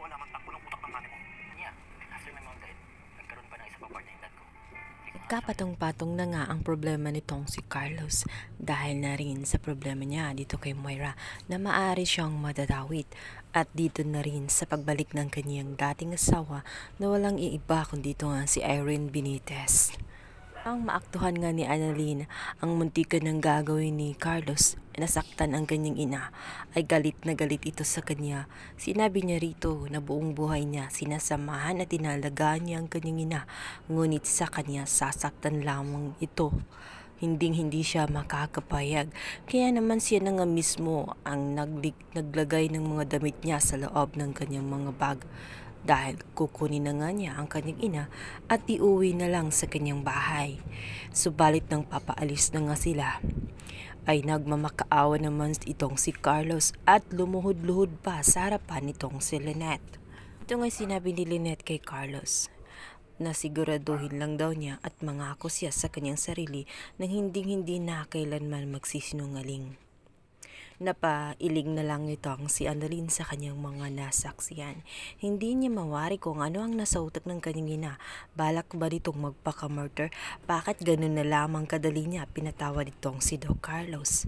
ko alam ang takbo ng utak ng nanay mo. Niya, after my mom died, nagkaroon pa ng isa pa partner yung dad ko. Kapatong-patong na nga ang problema nitong si Carlos dahil na rin sa problema niya dito kay Moira na maaari siyang madadawit at dito na rin sa pagbalik ng kanyang dating asawa na walang iiba kundi dito nga si Irene Benitez. Ang maaktuhan nga ni Annalyn ang muntikan ng gagawin ni Carlos, nasaktan ang kanyang ina, ay galit na galit ito sa kanya. Sinabi niya rito na buong buhay niya sinasamahan at tinalagaan niya ang kanyang ina, ngunit sa kanya sasaktan lamang ito. Hindi siya makakapayag. Kaya naman siya na nga mismo ang naglagay ng mga damit niya sa loob ng kanyang mga bag. Dahil kukunin na nga niya ang kanyang ina at iuwi na lang sa kanyang bahay. Subalit nang papaalis na nga sila, ay nagmamakaawa naman itong si Carlos at lumuhod-luhod pa sa harapan nitong si Lynette. Ito nga sinabi ni Lynette kay Carlos na siguraduhin lang daw niya at mangako siya sa kanyang sarili na hindi na kailanman magsisinungaling. Napailing na lang itong si Annalyn sa kanyang mga nasaksiyan. Hindi niya mawari kung ano ang nasa utak ng kanyang ina. Balak ba nitong magpaka-murder? Bakit ganun na lamang kadali niya pinatawad itong si Doc Carlos?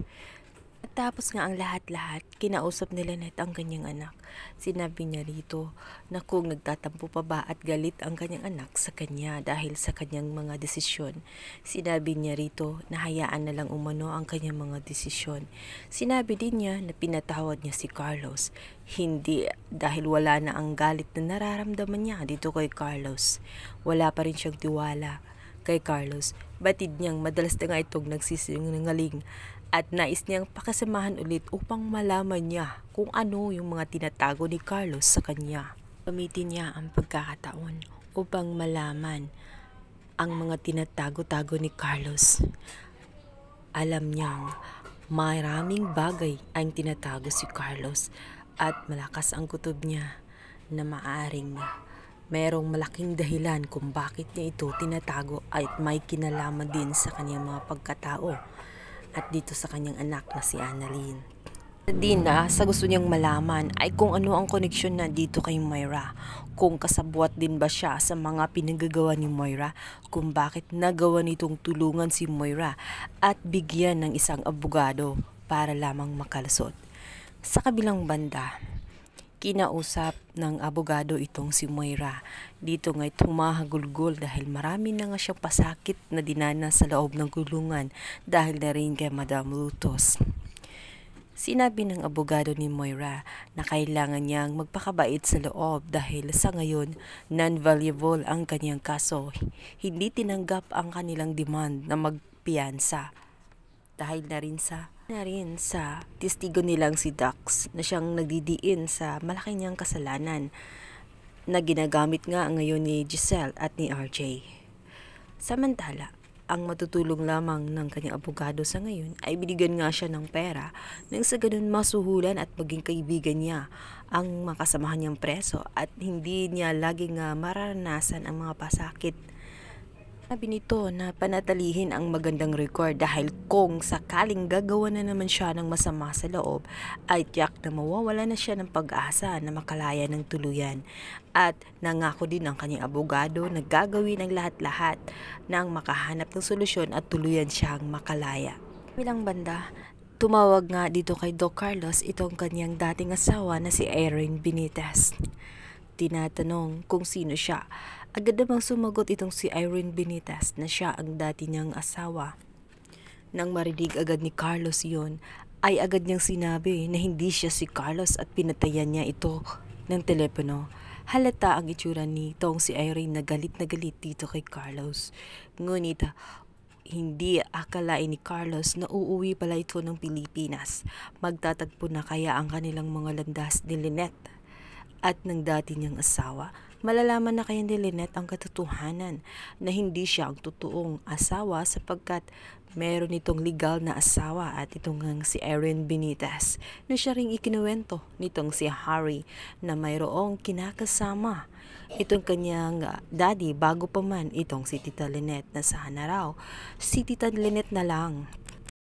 At tapos nga ang lahat-lahat, kinausap ni Lynette ang kanyang anak. Sinabi niya rito na kung nagtatampo pa ba at galit ang kanyang anak sa kanya dahil sa kanyang mga desisyon. Sinabi niya rito na hayaan na lang umano ang kanyang mga desisyon. Sinabi din niya na pinatawad niya si Carlos. Hindi dahil wala na ang galit na nararamdaman niya dito kay Carlos. Wala pa rin siyang tiwala kay Carlos. Batid niyang madalas na nga itong nagsisinungaling at nais niyang pakasamahan ulit upang malaman niya kung ano yung mga tinatago ni Carlos sa kanya. Gamitin niya ang pagkakataon upang malaman ang mga tinatago-tago ni Carlos. Alam niyang maraming bagay ang tinatago si Carlos at malakas ang kutob niya na maaring merong malaking dahilan kung bakit niya ito tinatago at may kinalaman din sa kanyang mga pagkatao at dito sa kanyang anak na si Annalyn. Dina, sa gusto niyang malaman ay kung ano ang koneksyon na dito kay Moira. Kung kasabwat din ba siya sa mga pinagagawa ni Moira, kung bakit nagawa nitong tulungan si Moira at bigyan ng isang abogado para lamang makalusot. Sa kabilang banda, kinausap ng abogado itong si Moira. Dito nga'y tumahagulgol dahil marami na nga siyang pasakit na dinana sa loob ng kulungan dahil na rin kay Madam Lutos. Sinabi ng abogado ni Moira na kailangan niyang magpakabait sa loob dahil sa ngayon non-valuable ang kanyang kaso. Hindi tinanggap ang kanilang demand na magpiyansa dahil na rin sa testigo nilang si Dax na siyang nagdidiin sa malaki niyang kasalanan na ginagamit nga ngayon ni Giselle at ni RJ. Samantala, ang matutulong lamang ng kanyang abogado sa ngayon ay binigyan nga siya ng pera nang sa ganun masuhulan at maging kaibigan niya ang makasamahan niyang preso at hindi niya laging mararanasan ang mga pasakit. Sabi nito na panatilihin ang magandang record dahil kung sakaling gagawa na naman siya ng masama sa loob ay tiyak na mawawala na siya ng pag-asa na makalaya ng tuluyan. At nangako din ang kanyang abogado na gagawin ang lahat-lahat nang makahanap ng solusyon at tuluyan siyang makalaya. Bilang banda, tumawag nga dito kay Doc Carlos itong kanyang dating asawa na si Irene Benitez. Tinatanong kung sino siya. Agad namang sumagot itong si Irene Benitez na siya ang dati niyang asawa. Nang marinig agad ni Carlos yon, ay agad niyang sinabi na hindi siya si Carlos at pinatayan niya ito ng telepono. Halata ang itsura nitong si Irene na galit dito kay Carlos. Ngunit hindi akalain ni Carlos na uuwi pala ito ng Pilipinas. Magtatagpo na kaya ang kanilang mga landas ni Lynette at ng dati niyang asawa. Malalaman na kaya ni Lynette ang katotohanan na hindi siya ang totoong asawa sapagkat meron itong legal na asawa at itong si Irene Benitez na siya ring ikinuwento nitong si Harry na mayroong kinakasama itong kanyang daddy bago pa man itong si Tita Lynette na sana raw si Tita Lynette na lang